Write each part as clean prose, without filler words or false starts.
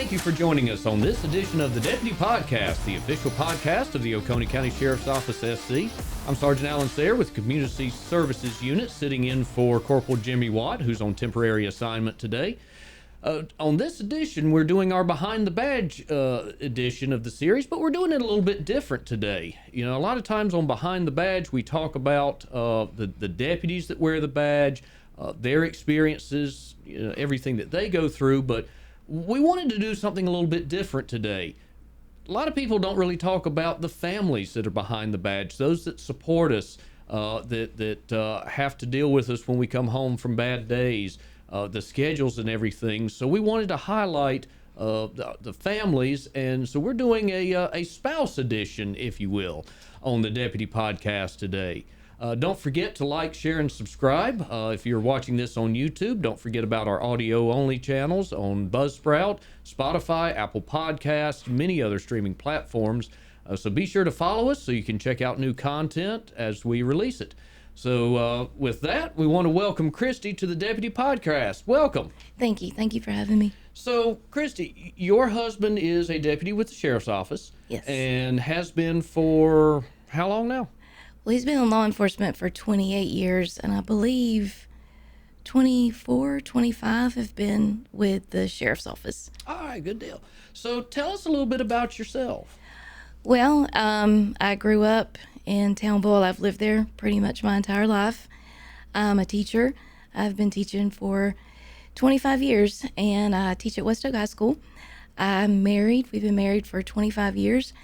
thank you for joining us on this edition of the Deputy Podcast, the official podcast of the Oconee County Sheriff's Office SC. I'm Sergeant Alan Sayre with Community Services Unit, sitting in for Corporal Jimmy Watt, who's on temporary assignment today. On this edition, we're doing our Behind the Badge edition of the series, but we're doing it a little bit different today. You know, a lot of times on Behind the Badge, we talk about the deputies that wear the badge, their experiences, everything that they go through, but we wanted to do something a little bit different today. A lot of people don't really talk about the families that are behind the badge, those that support us, that have to deal with us when we come home from bad days, the schedules and everything. So we wanted to highlight the families, and so we're doing a spouse edition, if you will, on the Deputy Podcast today. Don't forget to like, share, and subscribe. If you're watching this on YouTube, don't forget about our audio-only channels on Buzzsprout, Spotify, Apple Podcasts, many other streaming platforms. So be sure to follow us so you can check out new content as we release it. So with that, we want to welcome Kristy to the Deputy Podcast. Welcome. Thank you. Thank you for having me. So, Kristy, your husband is a deputy with the Sheriff's Office. Yes. And has been for how long now? Well, he's been in law enforcement for 28 years, and I believe 24, 25 have been with the Sheriff's Office. All right, good deal. So tell us a little bit about yourself. Well, I grew up in Townville. I've lived there pretty much my entire life. I'm a teacher. I've been teaching for 25 years, and I teach at West Oak High School. I'm married. We've been married for 25 years.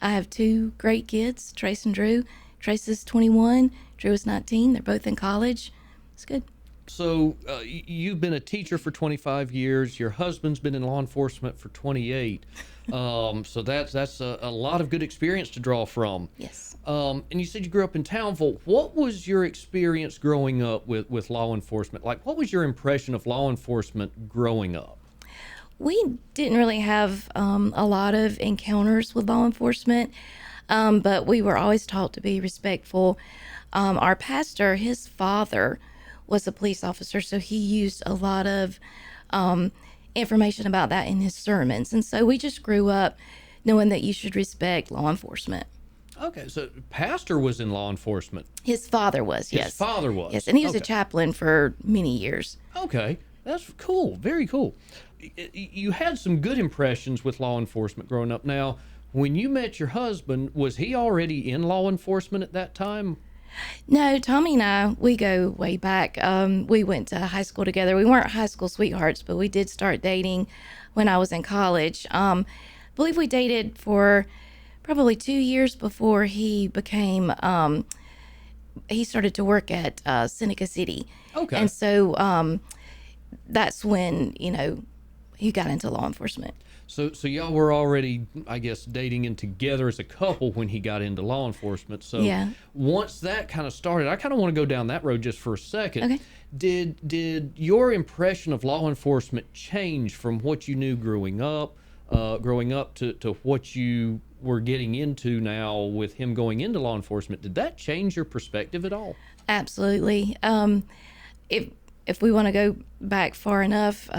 I have two great kids, Trace and Drew. Trace is 21, Drew is 19. They're both in college. It's good. So you've been a teacher for 25 years. Your husband's been in law enforcement for 28. So that's a lot of good experience to draw from. Yes. And you said you grew up in Townville. What was your experience growing up with law enforcement? Like, what was your impression of law enforcement growing up? We didn't really have a lot of encounters with law enforcement. But we were always taught to be respectful. Our pastor, his father was a police officer, so he used a lot of information about that in his sermons. And so we just grew up knowing that you should respect law enforcement. Okay, so pastor was in law enforcement. His father was, yes. His father was. Yes, and he was a chaplain for many years. Okay, that's cool, very cool. You had some good impressions with law enforcement growing up. Now, when you met your husband, was he already in law enforcement at that time? No, Tommy and I, we go way back. We went to high school together. We weren't high school sweethearts, but we did start dating when I was in college. I believe we dated for probably 2 years before he became, he started to work at Seneca City. Okay. And so that's when, he got into law enforcement. So y'all were already, I guess, dating and together as a couple when he got into law enforcement. So yeah. Once that kind of started, I kind of want to go down that road just for a second. Okay. Did your impression of law enforcement change from what you knew growing up to what you were getting into now with him going into law enforcement? Did that change your perspective at all? Absolutely. If we want to go back far enough,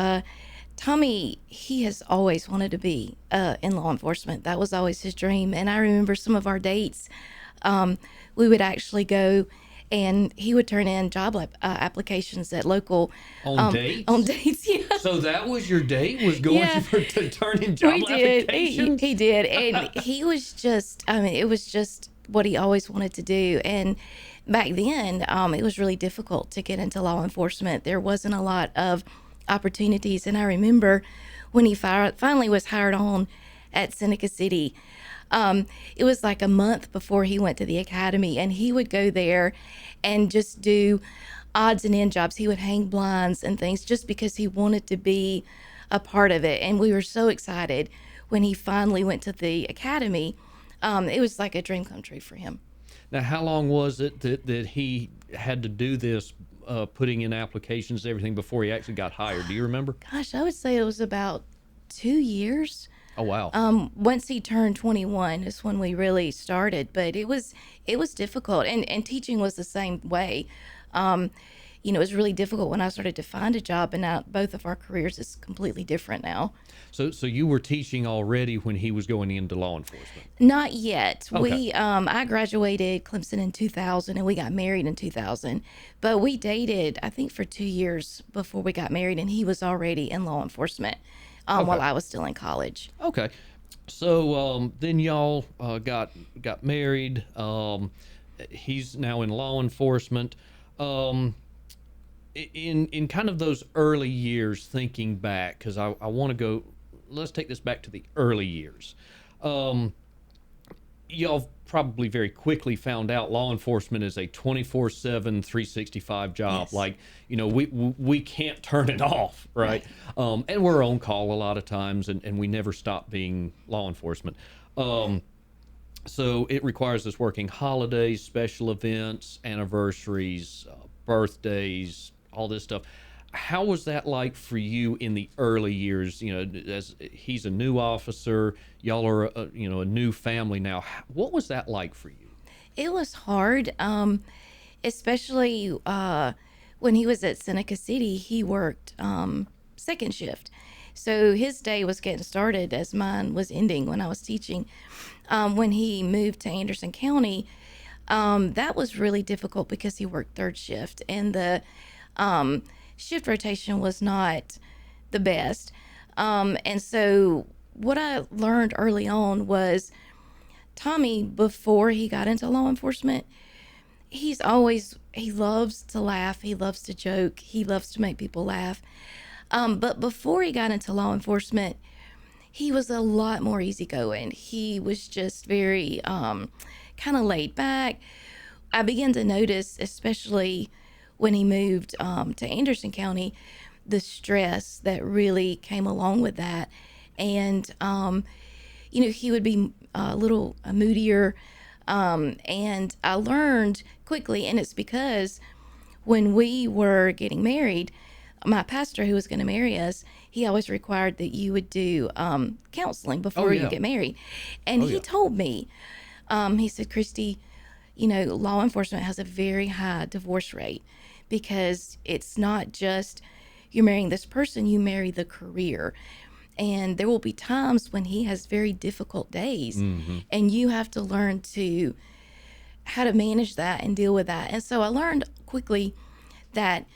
Tommy, he has always wanted to be in law enforcement. That was always his dream. And I remember some of our dates, we would actually go and he would turn in job applications at local... On dates? On dates, yeah. So that was your date, was going to turn in job applications? He did. And he was just, it was just what he always wanted to do. And back then, it was really difficult to get into law enforcement. There wasn't a lot of opportunities. And I remember when he finally was hired on at Seneca City, it was like a month before he went to the academy, and he would go there and just do odds and end jobs. He would hang blinds and things just because he wanted to be a part of it. And we were so excited when he finally went to the academy. It was like a dream come true for him. Now, how long was it that he had to do this, putting in applications and everything before he actually got hired? Do you remember? Gosh, I would say it was about 2 years. Oh, wow. Once he turned 21 is when we really started, but it was difficult. And teaching was the same way. it was really difficult when I started to find a job, and now both of our careers is completely different now. So you were teaching already when he was going into law enforcement? Not yet. Okay. I graduated Clemson in 2000, and we got married in 2000. But we dated, I think, for 2 years before we got married, and he was already in law enforcement while Okay. I was still in college. Okay. So then y'all got married. He's now in law enforcement. Um, in kind of those early years, thinking back, because I want to go. Let's take this back to the early years. Um, y'all probably very quickly found out law enforcement is a 24/7 365 job. Yes. Like, we can't turn it off, right? And we're on call a lot of times, and we never stop being law enforcement. So it requires us working holidays, special events, anniversaries, birthdays, all this stuff. How was that like for you in the early years? As he's a new officer, y'all are a new family now. What was that like for you? It was hard, especially when he was at Seneca City. He worked second shift. So his day was getting started as mine was ending when I was teaching. When he moved to Anderson County, that was really difficult because he worked third shift, and the shift rotation was not the best. And so what I learned early on was Tommy, before he got into law enforcement, he loves to laugh. He loves to joke. He loves to make people laugh. But before he got into law enforcement, he was a lot more easygoing. He was just very kind of laid back. I began to notice, especially when he moved to Anderson County, the stress that really came along with that. And, he would be a little moodier. And I learned quickly, and it's because when we were getting married, my pastor who was going to marry us, he always required that you would do counseling before you get married. And he told me, he said, Kristy, law enforcement has a very high divorce rate because it's not just you're marrying this person, you marry the career. And there will be times when he has very difficult days, and you have to learn how to manage that and deal with that. And so I learned quickly that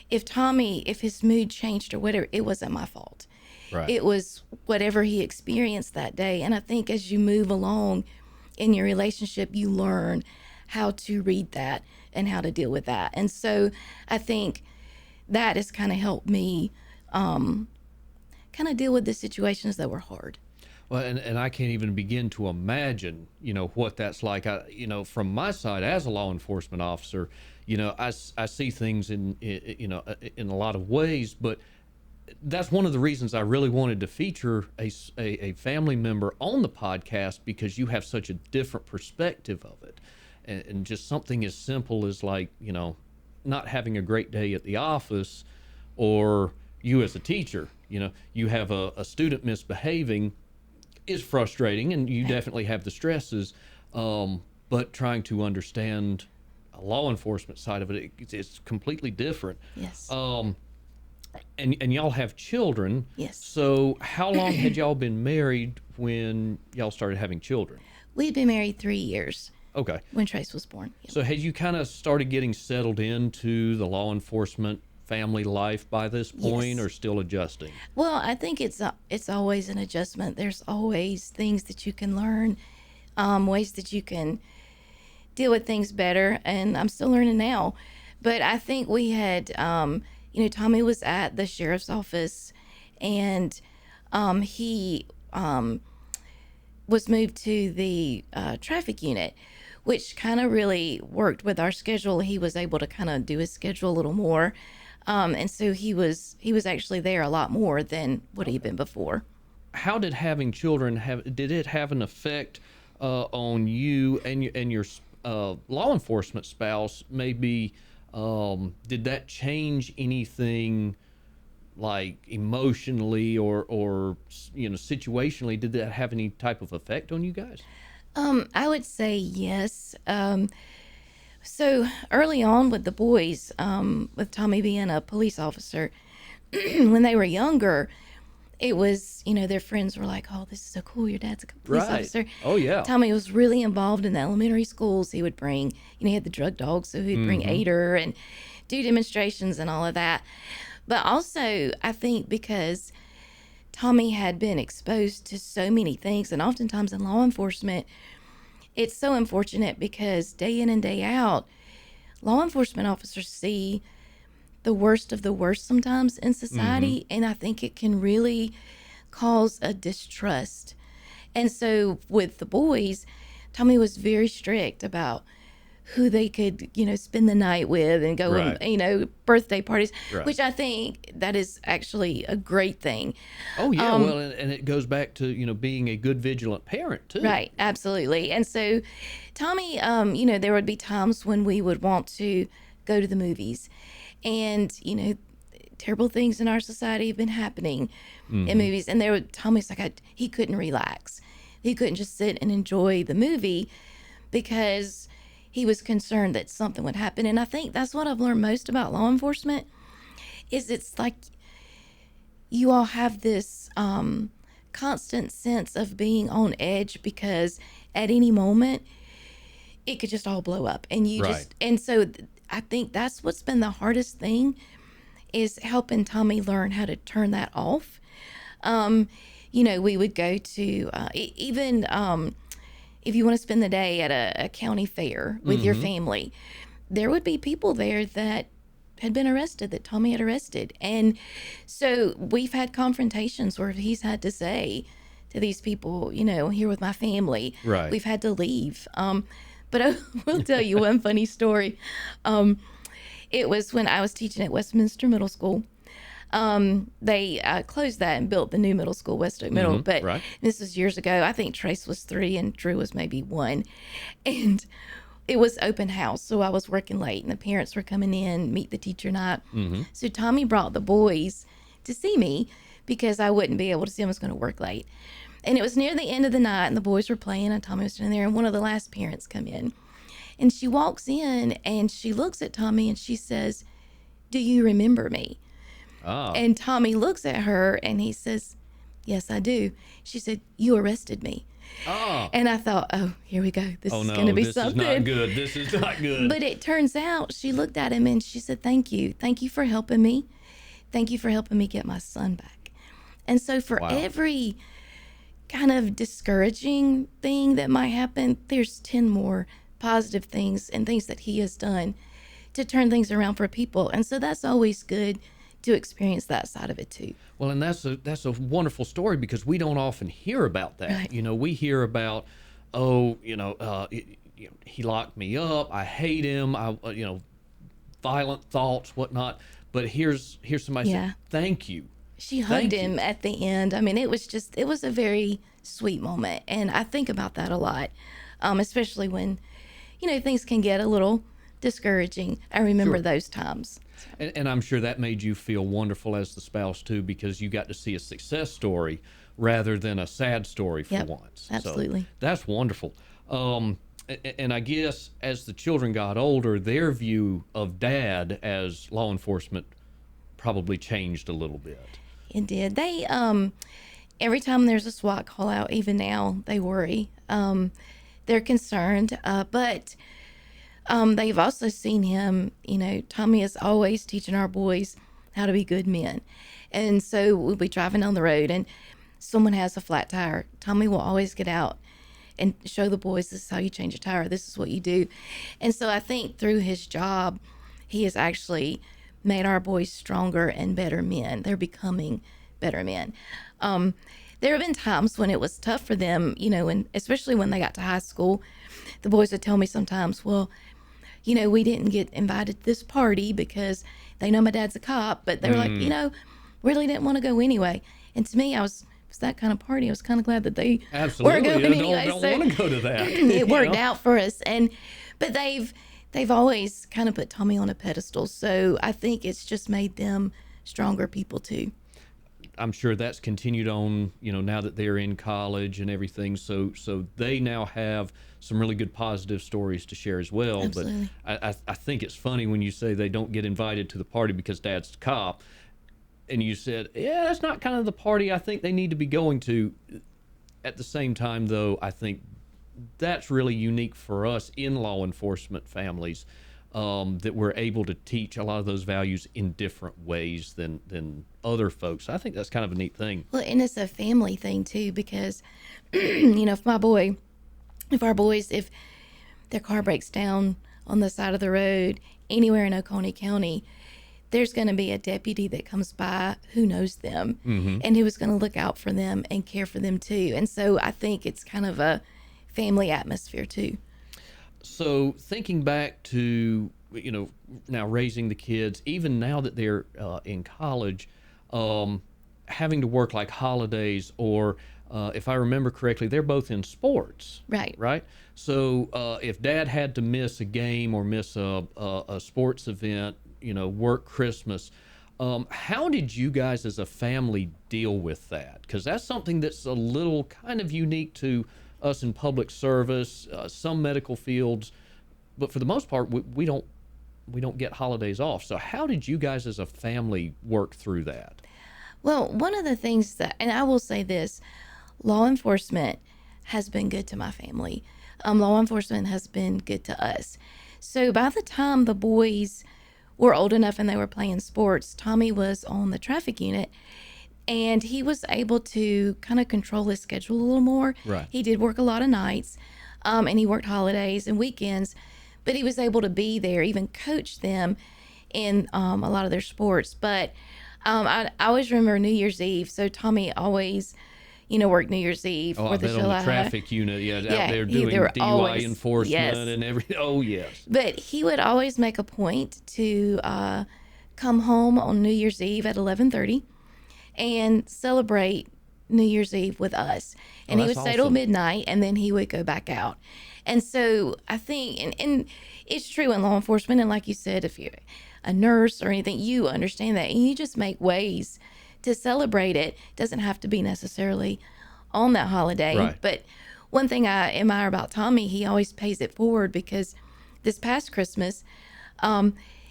if his mood changed or whatever, it wasn't my fault. Right. It was whatever he experienced that day. And I think as you move along in your relationship, you learn how to read that and how to deal with that. And so I think that has kind of helped me kind of deal with the situations that were hard. Well, and I can't even begin to imagine, what that's like. From my side as a law enforcement officer, I see things in a lot of ways, but that's one of the reasons I really wanted to feature a family member on the podcast, because you have such a different perspective of it. And just something as simple as like, not having a great day at the office, or you as a teacher, you have a student misbehaving is frustrating, and you definitely have the stresses, but trying to understand a law enforcement side of it, it's completely different. Yes. And y'all have children. Yes. So how long had y'all been married when y'all started having children? We'd been married 3 years. Okay. When Trace was born. Yeah. So had you kind of started getting settled into the law enforcement family life by this point, Yes. or still adjusting? Well, I think it's always an adjustment. There's always things that you can learn, ways that you can deal with things better, and I'm still learning now. But I think we had, Tommy was at the sheriff's office, and he was moved to the traffic unit, which kind of really worked with our schedule. He was able to kind of do his schedule a little more. And so he was actually there a lot more than what he'd been before. How did having children did it have an effect on you and your law enforcement spouse? Maybe did that change anything, like emotionally or situationally? Did that have any type of effect on you guys? I would say yes. So early on with the boys, with Tommy being a police officer, when they were younger, it was, their friends were like, "Oh, this is so cool. Your dad's a police Right. officer." Oh, yeah. Tommy was really involved in the elementary schools. He would bring, he had the drug dogs, so he'd bring Aider and do demonstrations and all of that. But also, I think because Tommy had been exposed to so many things, and oftentimes in law enforcement, it's so unfortunate because day in and day out, law enforcement officers see the worst of the worst sometimes in society, and I think it can really cause a distrust. And so with the boys, Tommy was very strict about who they could, spend the night with and go, Right. birthday parties, Right. which I think that is actually a great thing. Oh, yeah. Well, and it goes back to, being a good vigilant parent, too. Right, absolutely. And so Tommy, there would be times when we would want to go to the movies, and, terrible things in our society have been happening in movies. And Tommy's like, he couldn't relax. He couldn't just sit and enjoy the movie because he was concerned that something would happen. And I think that's what I've learned most about law enforcement is it's like you all have this constant sense of being on edge because at any moment it could just all blow up. And so I think that's what's been the hardest thing is helping Tommy learn how to turn that off. We would go to even if you want to spend the day at a county fair with your family, there would be people there that had been arrested, that Tommy had arrested. And so we've had confrontations where he's had to say to these people, here with my family, Right. we've had to leave. But I will tell you one funny story. It was when I was teaching at Westminster Middle School. They closed that and built the new middle school, West Oak Middle. But right. this was years ago. I think Trace was 3 and Drew was maybe 1. And it was open house. So I was working late and the parents were coming in, meet the teacher night. So Tommy brought the boys to see me because I wouldn't be able to see them. I was going to work late. And it was near the end of the night and the boys were playing and Tommy was standing there and one of the last parents come in. And she walks in and she looks at Tommy and she says, "Do you remember me?" Oh. And Tommy looks at her and he says, "Yes, I do." She said, "You arrested me." Oh. And I thought, oh, here we go. This Oh, is no, going to be this something. is not good. This is not good. But it turns out she looked at him and she said, "Thank you. Thank you for helping me. Thank you for helping me get my son back." And so for Wow. every kind of discouraging thing that might happen, there's 10 more positive things and things that he has done to turn things around for people. And so that's always good to experience that side of it too. Well, and that's a wonderful story because we don't often hear about that. Right. We hear about, he locked me up. I hate him. Violent thoughts, whatnot. But here's somebody saying, "Thank you." She hugged Thank you. him at the end. I mean, it was a very sweet moment. And I think about that a lot, especially when, things can get a little discouraging. I remember Sure. those times. And I'm sure that made you feel wonderful as the spouse too, because you got to see a success story rather than a sad story for Yep, once. absolutely. So that's wonderful. And I guess as the children got older, their view of dad as law enforcement probably changed a little bit. It did. They, every time there's a SWAT call out, even now, they worry. They're concerned, but they've also seen him, Tommy is always teaching our boys how to be good men. And so we'll be driving down the road and someone has a flat tire. Tommy will always get out and show the boys, this is how you change a tire. This is what you do. And so I think through his job, he has actually made our boys stronger and better men. They're becoming better men. There have been times when it was tough for them, and especially when they got to high school, the boys would tell me sometimes, "Well, we didn't get invited to this party because they know my dad's a cop," but they were like, really didn't want to go anyway. And to me, it was that kind of party. I was kind of glad that they Absolutely. were going anyway. Don't So want to go to that. it worked out for us. But they've always kind of put Tommy on a pedestal. So I think it's just made them stronger people too. I'm sure that's continued on, now that they're in college and everything. So they now have some really good positive stories to share as well. Absolutely. But I think it's funny when you say they don't get invited to the party because dad's a cop. And you said, yeah, that's not kind of the party I think they need to be going to. At the same time, though, I think that's really unique for us in law enforcement families, that we're able to teach a lot of those values in different ways than other folks. I think that's kind of a neat thing. Well, and it's a family thing too, because if if their car breaks down on the side of the road anywhere in Oconee County, there's going to be a deputy that comes by who knows them and who is going to look out for them and care for them too. And so I think it's kind of a family atmosphere too. So thinking back to, now raising the kids, even now that they're in college, having to work like holidays, or if I remember correctly, they're both in sports. Right? So if dad had to miss a game or miss a sports event, work Christmas, how did you guys as a family deal with that? Because that's something that's a little kind of unique to us in public service, some medical fields, but for the most part, we don't get holidays off. So how did you guys as a family work through that? Well, one of the things that, and I will say this, law enforcement has been good to my family. Law enforcement has been good to us. So by the time the boys were old enough and they were playing sports, Tommy was on the traffic unit, and he was able to kind of control his schedule a little more. Right. He did work a lot of nights, and he worked holidays and weekends, but he was able to be there, even coach them in a lot of their sports. But I always remember New Year's Eve. So Tommy always, worked New Year's Eve. Oh, I bet on the traffic unit, out there doing DUI always, enforcement yes. and everything. Oh, yes. But he would always make a point to come home on New Year's Eve at 11:30 and celebrate New Year's Eve with us. And he would stay till midnight, and then he would go back out. And so I think, and it's true in law enforcement, and like you said, if you're a nurse or anything, you understand that, and you just make ways to celebrate it. It doesn't have to be necessarily on that holiday. Right. But one thing I admire about Tommy, he always pays it forward, because this past Christmas,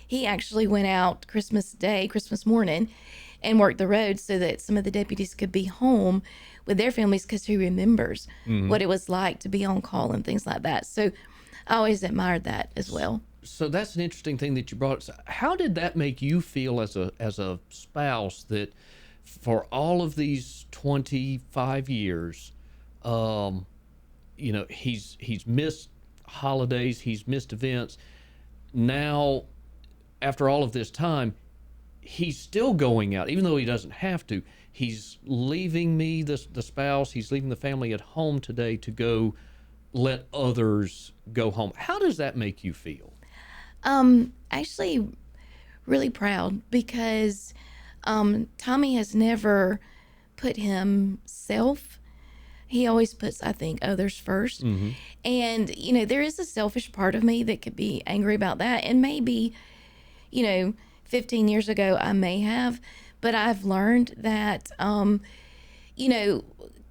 he actually went out Christmas Day, Christmas morning, and worked the road so that some of the deputies could be home with their families, because he remembers what it was like to be on call and things like that. So I always admired that as well. So that's an interesting thing that you brought up. How did that make you feel as a spouse, that for all of these 25 years, he's missed holidays, he's missed events. Now, after all of this time, he's still going out, even though he doesn't have to. He's leaving me, the spouse, he's leaving the family at home today to go let others go home. How does that make you feel? Actually really proud, because Tommy has never put himself. He always puts, I think, others first. And, there is a selfish part of me that could be angry about that. And maybe, 15 years ago, I may have, but I've learned that,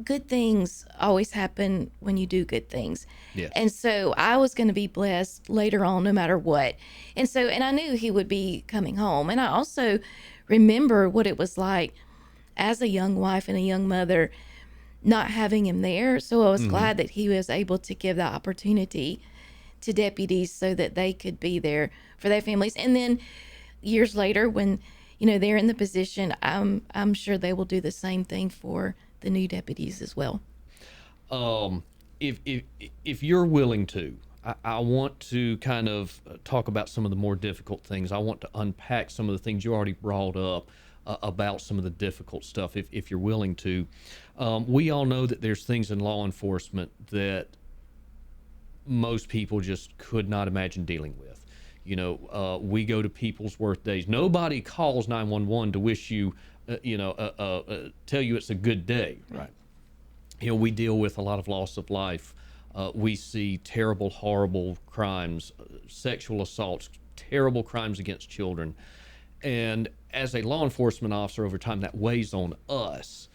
good things always happen when you do good things. Yes. And so I was going to be blessed later on, no matter what. And I knew he would be coming home. And I also remember what it was like as a young wife and a young mother, not having him there. So I was glad that he was able to give that opportunity to deputies so that they could be there for their families. And then years later, when, they're in the position, I'm sure they will do the same thing for the new deputies as well. If you're willing to, I want to kind of talk about some of the more difficult things. I want to unpack some of the things you already brought up about some of the difficult stuff, if you're willing to. We all know that there's things in law enforcement that most people just could not imagine dealing with. We go to people's birthdays. Nobody calls 911 to wish you, tell you it's a good day, right? We deal with a lot of loss of life. We see terrible, horrible crimes, sexual assaults, terrible crimes against children. And as a law enforcement officer over time, that weighs on us.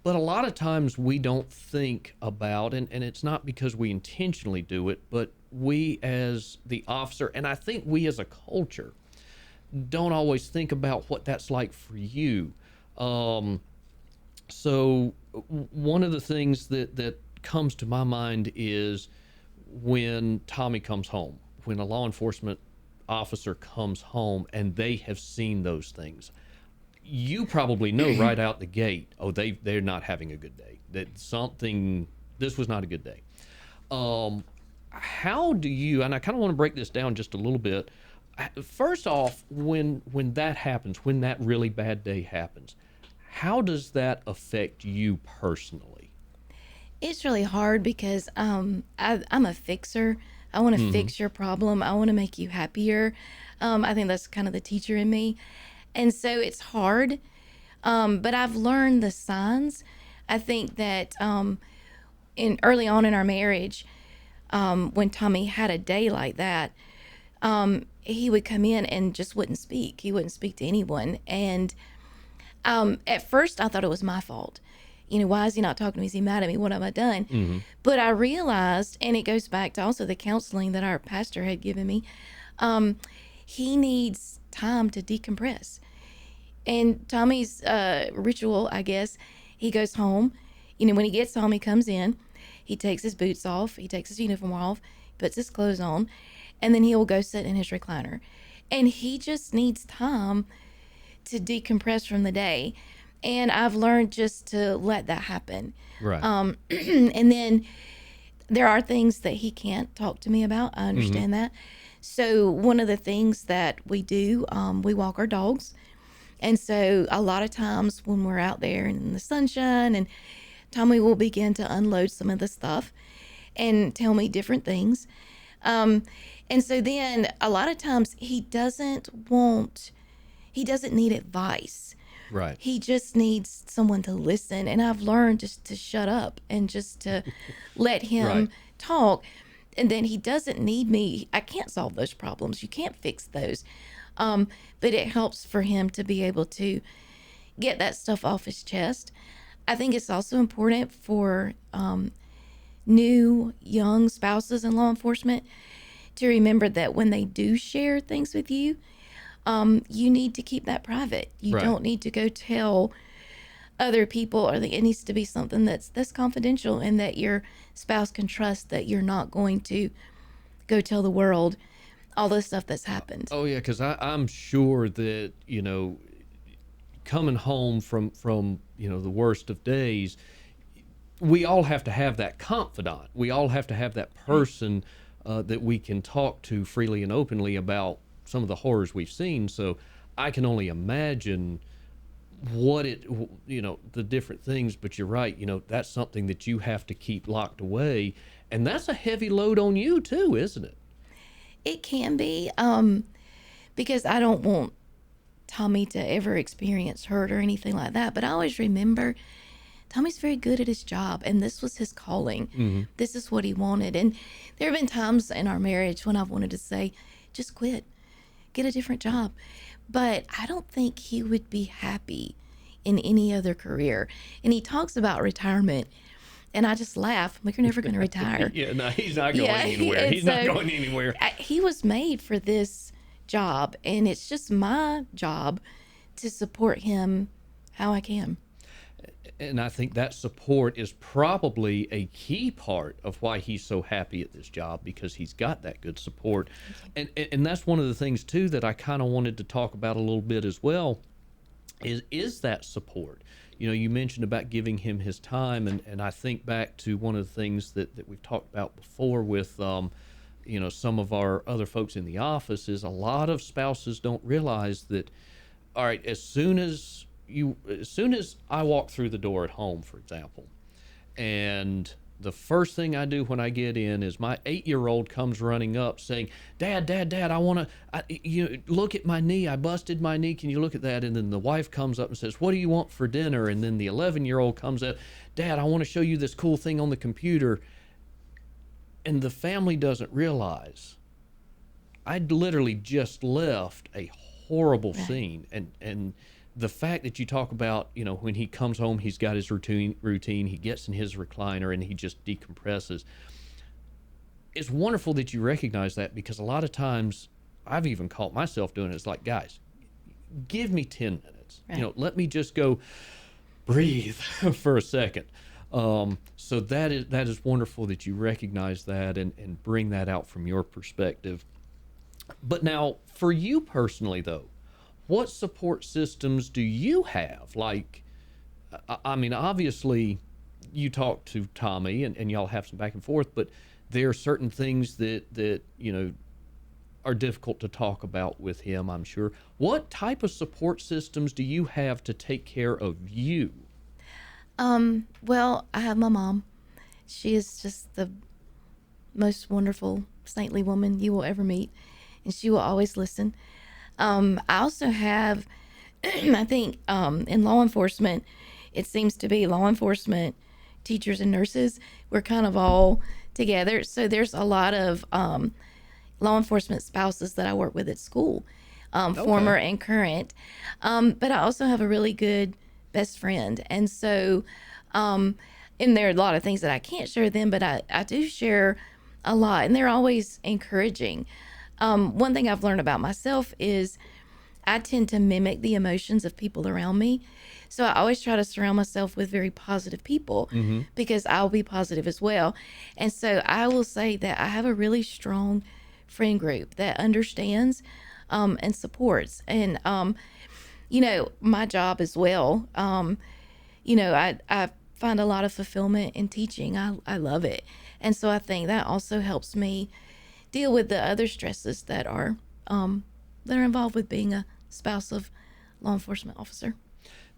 But a lot of times we don't think about, and it's not because we intentionally do it, but we as the officer, and I think we as a culture, don't always think about what that's like for you. So one of the things that comes to my mind is when Tommy comes home, when a law enforcement officer comes home and they have seen those things. You probably know right out the gate, oh, they're not having a good day. This was not a good day. How do you, and I kind of want to break this down just a little bit. First off, when that happens, when that really bad day happens, how does that affect you personally? It's really hard because I'm a fixer. I want to fix your problem. I want to make you happier. I think that's kind of the teacher in me. And so it's hard, but I've learned the signs. I think that early on in our marriage, when Tommy had a day like that, he would come in and just wouldn't speak. He wouldn't speak to anyone. And at first, I thought it was my fault. Why is he not talking to me? Is he mad at me? What have I done? But I realized, and it goes back to also the counseling that our pastor had given me, he needs time to decompress. And Tommy's ritual, I guess, he goes home. When he gets home, he comes in, he takes his boots off, he takes his uniform off, puts his clothes on, and then he'll go sit in his recliner. And he just needs time to decompress from the day. And I've learned just to let that happen. Right. And then there are things that he can't talk to me about. I understand that. So one of the things that we do, we walk our dogs. And so a lot of times when we're out there in the sunshine, and Tommy will begin to unload some of the stuff and tell me different things. And so then a lot of times he doesn't need advice. Right. He just needs someone to listen. And I've learned just to shut up and just to let him talk. And then he doesn't need me. I can't solve those problems. You can't fix those. But it helps for him to be able to get that stuff off his chest. I think it's also important for new young spouses in law enforcement to remember that when they do share things with you, you need to keep that private. You don't need to go tell other people, or it needs to be something that's confidential, and that your spouse can trust that you're not going to go tell the world all the stuff that's happened. Oh yeah, because I'm sure that coming home from the worst of days, we all have to have that confidant. We all have to have that person that we can talk to freely and openly about some of the horrors we've seen. So I can only imagine the different things, but you're right, that's something that you have to keep locked away, and that's a heavy load on you too, isn't it? It can be, because I don't want Tommy to ever experience hurt or anything like that, but I always remember Tommy's very good at his job, and this was his calling. This is what he wanted. And there have been times in our marriage when I've wanted to say, just quit, get a different job. But I don't think he would be happy in any other career. And he talks about retirement, and I just laugh. I'm like, you're never going to retire. Yeah, no, he's not going anywhere. He's not going anywhere. He was made for this job, and it's just my job to support him how I can. And I think that support is probably a key part of why he's so happy at this job, because he's got that good support. And that's one of the things too that I kind of wanted to talk about a little bit as well, is that support. You mentioned about giving him his time, and I think back to one of the things that we've talked about before with some of our other folks in the office, is a lot of spouses don't realize that, all right, as soon as I walk through the door at home, for example, and the first thing I do when I get in is my 8-year-old comes running up saying, Dad, I want to, look at my knee. I busted my knee. Can you look at that? And then the wife comes up and says, what do you want for dinner? And then the 11-year-old comes up, Dad, I want to show you this cool thing on the computer. And the family doesn't realize I'd literally just left a horrible scene. And the fact that you talk about, you know, when he comes home, he's got his routine, he gets in his recliner and he just decompresses. It's wonderful that you recognize that, because a lot of times I've even caught myself doing it. It's like, guys, give me 10 minutes. Right. You know, let me just go breathe for a second. So that is wonderful that you recognize that and bring that out from your perspective. But now, for you personally, though, what support systems do you have? Like, I mean, obviously, you talk to Tommy and y'all have some back and forth, but there are certain things that you know are difficult to talk about with him, I'm sure. What type of support systems do you have to take care of you? Well, I have my mom. She is just the most wonderful, saintly woman you will ever meet, and she will always listen. I also have, I think, in law enforcement, it seems to be law enforcement, teachers and nurses, we're kind of all together. So there's a lot of law enforcement spouses that I work with at school, former and current. But I also have a really good best friend. And so, and there are a lot of things that I can't share with them, but I do share a lot, and they're always encouraging. One thing I've learned about myself is I tend to mimic the emotions of people around me. So I always try to surround myself with very positive people, because I'll be positive as well. And so I will say that I have a really strong friend group that understands and supports. And, you know, my job as well, you know, I find a lot of fulfillment in teaching. I love it. And so I think that also helps me deal with the other stresses that are involved with being a spouse of law enforcement officer.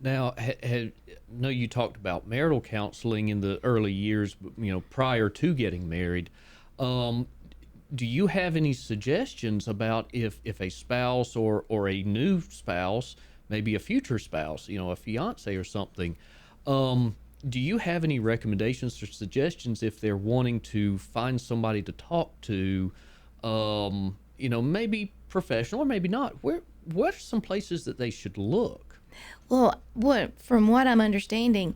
Now, I know you talked about marital counseling in the early years, you know, prior to getting married. Do you have any suggestions about if a spouse or a new spouse, maybe a future spouse, you know, a fiance or something, do you have any recommendations or suggestions if they're wanting to find somebody to talk to, you know, maybe professional or maybe not? What are some places that they should look? Well, from what I'm understanding,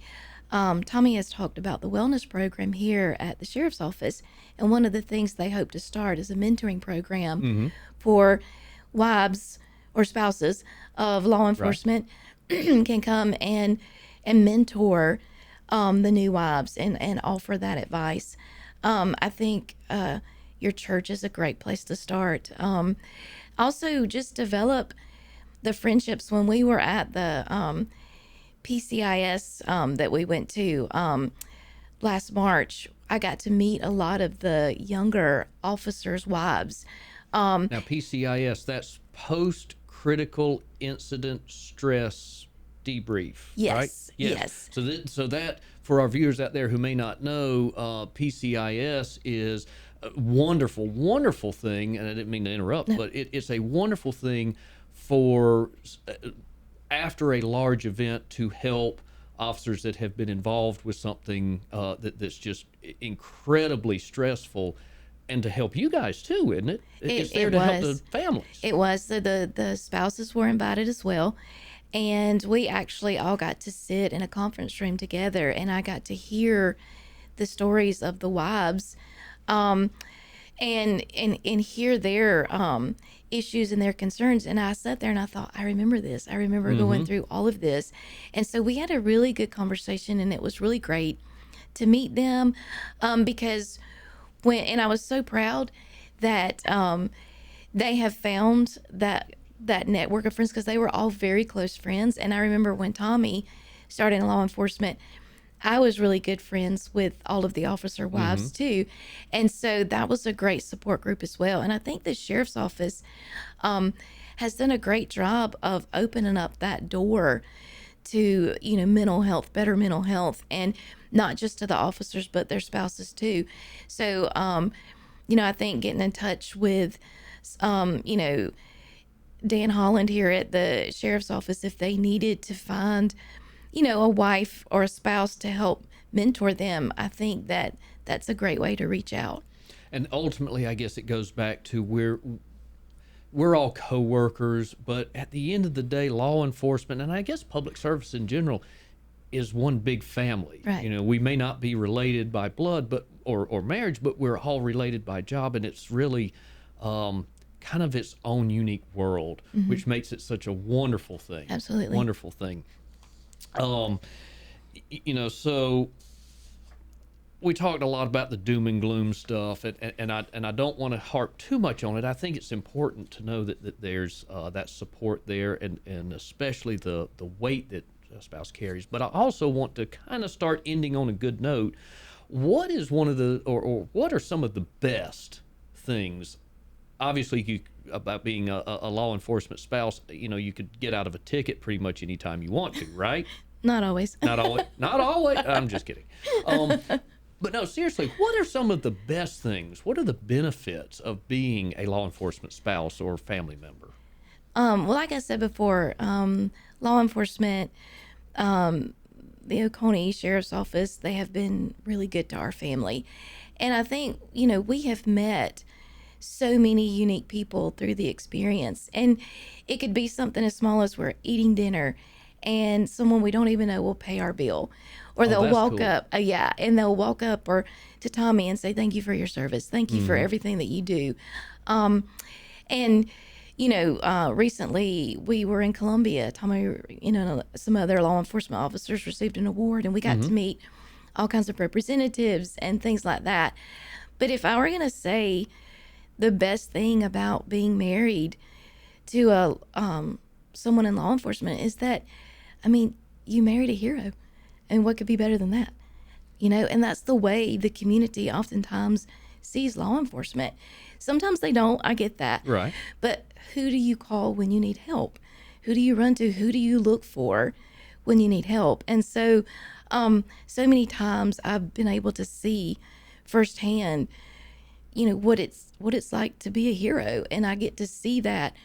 Tommy has talked about the wellness program here at the sheriff's office, and one of the things they hope to start is a mentoring program for wives or spouses of law enforcement can come and mentor the new wives and offer that advice. I think your church is a great place to start. Also, just develop the friendships. When we were at the PCIS that we went to last March, I got to meet a lot of the younger officers' wives. Now, PCIS, that's post-critical incident stress debrief, yes, right? Yes. So that, for our viewers out there who may not know, PCIS is a wonderful, wonderful thing, and I didn't mean to interrupt, but it's a wonderful thing for after a large event to help officers that have been involved with something that's just incredibly stressful, and to help you guys too, isn't it? It's there to help the families. It was. So the spouses were invited as well, and we actually all got to sit in a conference room together, and I got to hear the stories of the wives, and hear their issues and their concerns. And I sat there and I thought, I remember this. I remember going through all of this. And so we had a really good conversation, and it was really great to meet them, because and I was so proud that they have found that network of friends, because they were all very close friends. And I remember when Tommy started in law enforcement, I was really good friends with all of the officer wives too. And so that was a great support group as well. And I think the sheriff's office has done a great job of opening up that door to, you know, mental health, better mental health, and not just to the officers, but their spouses too. So, you know, I think getting in touch with, you know, Dan Holland here at the sheriff's office, if they needed to find, you know, a wife or a spouse to help mentor them, I think that's a great way to reach out. And ultimately, I guess it goes back to where we're all coworkers, but at the end of the day, law enforcement, and I guess public service in general, is one big family. Right. You know, we may not be related by blood, but or marriage, but we're all related by job, and it's really kind of its own unique world, which makes it such a wonderful thing. Absolutely. Wonderful thing. You know, so we talked a lot about the doom and gloom stuff, and I don't want to harp too much on it. I think it's important to know that there's that support there, and especially the weight that a spouse carries. But I also want to kind of start ending on a good note. What is one of the, or what are some of the best things? Obviously, about being a law enforcement spouse, you know, you could get out of a ticket pretty much anytime you want to, right? Not always. Not always. Not always. I'm just kidding. But no, seriously, what are some of the best things? What are the benefits of being a law enforcement spouse or family member? Well, like I said before, law enforcement, the Oconee Sheriff's Office, they have been really good to our family. And I think, you know, we have met so many unique people through the experience. And it could be something as small as we're eating dinner and someone we don't even know will pay our bill. Or they'll walk cool. up, and they'll walk up or to Tommy and say, thank you for your service. Thank you for everything that you do. And, you know, recently we were in Columbia. Tommy, you know, some other law enforcement officers received an award, and we got to meet all kinds of representatives and things like that. But if I were going to say the best thing about being married to someone in law enforcement is that, I mean, you married a hero. And what could be better than that? You know, and that's the way the community oftentimes sees law enforcement. Sometimes they don't, I get that. Right. But who do you call when you need help? Who do you run to? Who do you look for when you need help? And so, so many times I've been able to see firsthand, you know, what it's like to be a hero. And I get to see that,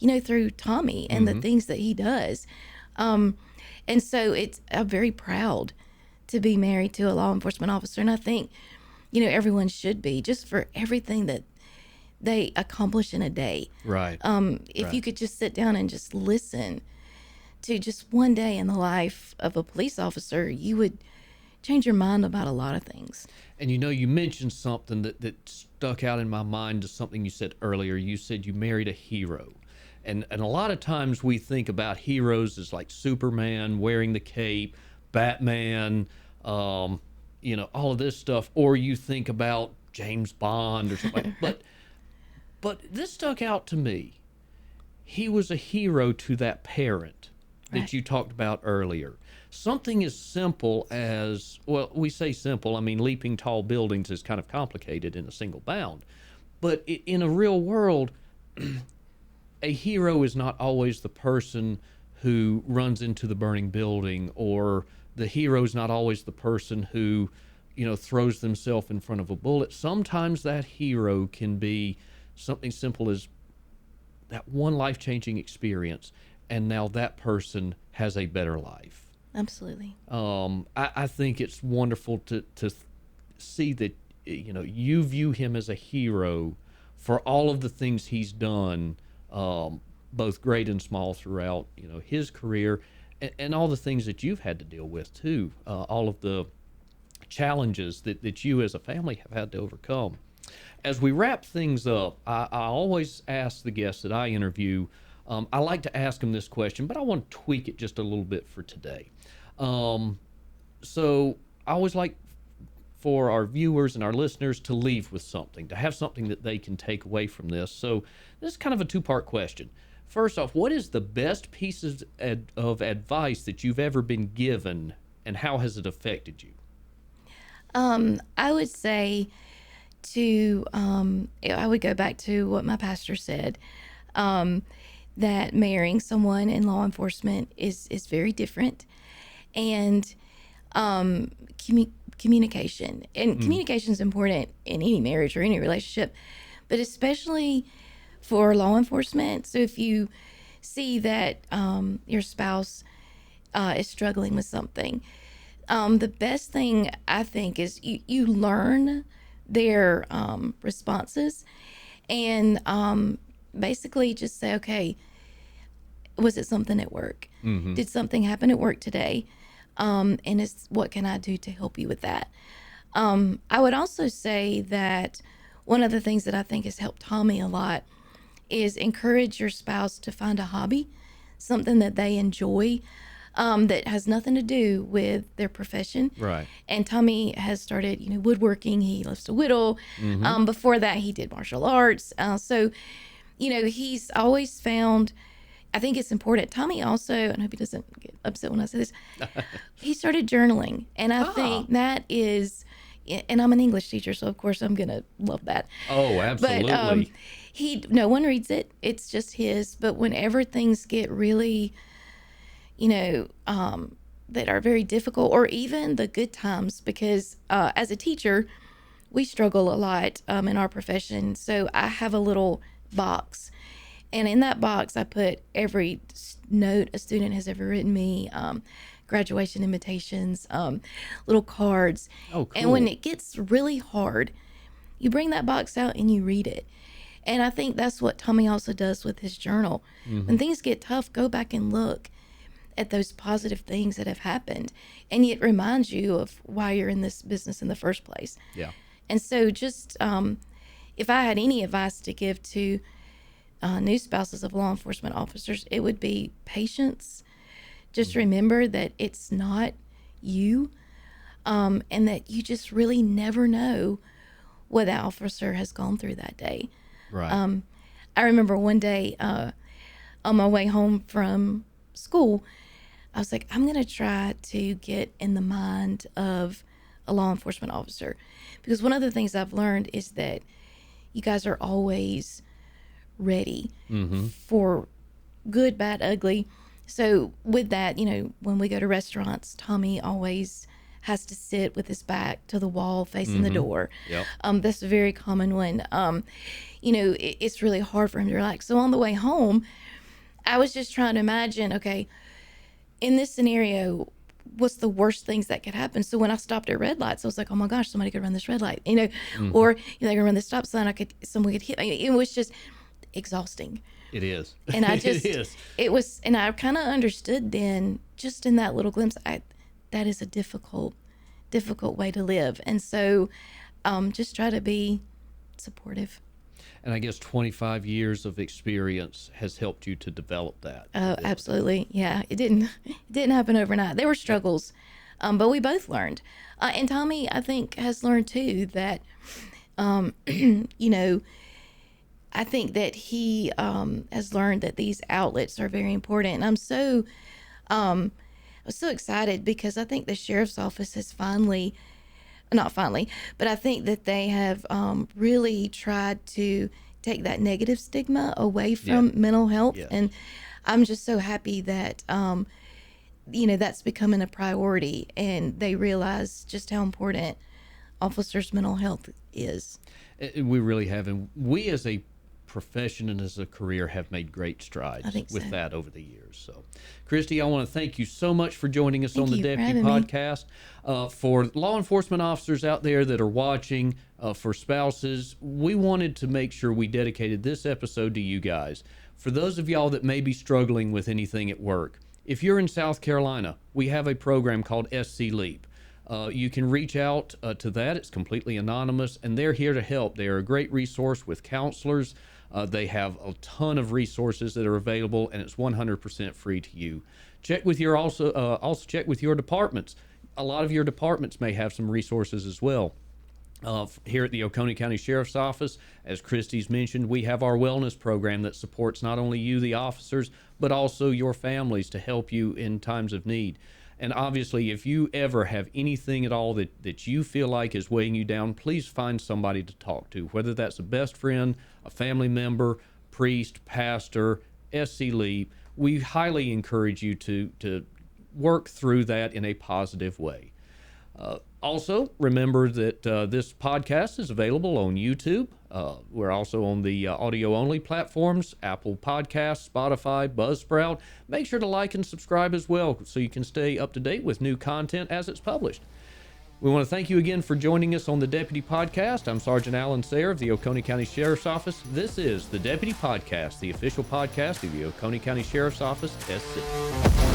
you know, through Tommy and the things that he does. And so I'm very proud to be married to a law enforcement officer. And I think, you know, everyone should be, just for everything that they accomplish in a day. Right. If you could just sit down and just listen to just one day in the life of a police officer, you would change your mind about a lot of things. And you know, you mentioned something that stuck out in my mind to something you said earlier. You said you married a hero. And a lot of times we think about heroes as like Superman wearing the cape, Batman, you know, all of this stuff. Or you think about James Bond or something. But this stuck out to me. He was a hero to that parent that you talked about earlier. Something as simple as, well, we say simple, I mean, leaping tall buildings is kind of complicated in a single bound. But in a real world, a hero is not always the person who runs into the burning building, or the hero is not always the person who, you know, throws themselves in front of a bullet. Sometimes that hero can be something simple as that one life-changing experience, and now that person has a better life. Absolutely. I think it's wonderful to see that, you know, you view him as a hero for all of the things he's done, both great and small throughout, you know, his career, and all the things that you've had to deal with too, all of the challenges that you as a family have had to overcome. As we wrap things up, I always ask the guests that I interview, I like to ask them this question, but I want to tweak it just a little bit for today. So I always like for our viewers and our listeners to leave with something, to have something that they can take away from this. So this is kind of a two-part question. First off, what is the best pieces of advice that you've ever been given, and how has it affected you? I would say I would go back to what my pastor said, that marrying someone in law enforcement is very different. And communication. And communication is important in any marriage or any relationship, but especially for law enforcement. So if you see that your spouse is struggling with something, the best thing I think is you learn their responses, and basically just say, okay, was it something at work? Did something happen at work today? And what can I do to help you with that? I would also say that one of the things that I think has helped Tommy a lot is encourage your spouse to find a hobby, something that they enjoy, that has nothing to do with their profession. Right. And Tommy has started, woodworking. He loves to whittle. Before that, he did martial arts. So, he's always found, I think it's important. Tommy also, and I hope he doesn't get upset when I say this, he started journaling. And I think that is, and I'm an English teacher, so of course I'm going to love that. Oh, absolutely. But no one reads it. It's just his. But whenever things get really, that are very difficult, or even the good times, because as a teacher, we struggle a lot in our profession. So I have a little box, and in that box, I put every note a student has ever written me, graduation invitations, little cards. Oh, cool. And when it gets really hard, you bring that box out and you read it. And I think that's what Tommy also does with his journal. When things get tough, go back and look at those positive things that have happened, and it reminds you of why you're in this business in the first place. Yeah. And so just if I had any advice to give to new spouses of law enforcement officers, it would be patience. Just remember that it's not you, and that you just really never know what that officer has gone through that day. Right. I remember one day on my way home from school, I was like, I'm going to try to get in the mind of a law enforcement officer, because one of the things I've learned is that you guys are always ready for good, bad, ugly. So with that, when we go to restaurants, Tommy always has to sit with his back to the wall facing the door. Yep. That's a very common one. It's really hard for him to relax. So on the way home, I was just trying to imagine, okay, in this scenario, what's the worst things that could happen? So when I stopped at red lights, I was like, oh my gosh, somebody could run this red light, or they could run this stop sign. Someone could hit me. It was just exhausting. It is. And I just, it is. And I kind of understood then, just in that little glimpse, that is a difficult way to live. And so just try to be supportive. And I guess 25 years of experience has helped you to develop that. Oh, absolutely. Yeah. It didn't happen overnight. There were struggles, but we both learned. And Tommy, I think, has learned too that, I think that he has learned that these outlets are very important. And I was so excited because I think the sheriff's office has not finally, but I think that they have really tried to take that negative stigma away from mental health. Yes. And I'm just so happy that, that's becoming a priority, and they realize just how important officers' mental health is. We really have. And we as a profession and as a career have made great strides with that over the years. So, Kristy, I want to thank you so much for joining us on the Deputy Podcast. For law enforcement officers out there that are watching, for spouses, we wanted to make sure we dedicated this episode to you guys. For those of y'all that may be struggling with anything at work, if you're in South Carolina, we have a program called SC Leap. You can reach out to that. It's completely anonymous, and they're here to help. They are a great resource with counselors. They have a ton of resources that are available, and it's 100% free to you. Check with your also check with your departments. A lot of your departments may have some resources as well. Here at the Oconee County Sheriff's Office, as Kristy's mentioned, we have our wellness program that supports not only you, the officers, but also your families to help you in times of need. And obviously, if you ever have anything at all that you feel like is weighing you down, please find somebody to talk to, whether that's a best friend, a family member, priest, pastor, SC Leap. We highly encourage you to work through that in a positive way. Also, remember that this podcast is available on YouTube. We're also on the audio-only platforms, Apple Podcasts, Spotify, Buzzsprout. Make sure to like and subscribe as well so you can stay up to date with new content as it's published. We want to thank you again for joining us on the Deputy Podcast. I'm Sergeant Alan Sayre of the Oconee County Sheriff's Office. This is the Deputy Podcast, the official podcast of the Oconee County Sheriff's Office, SC.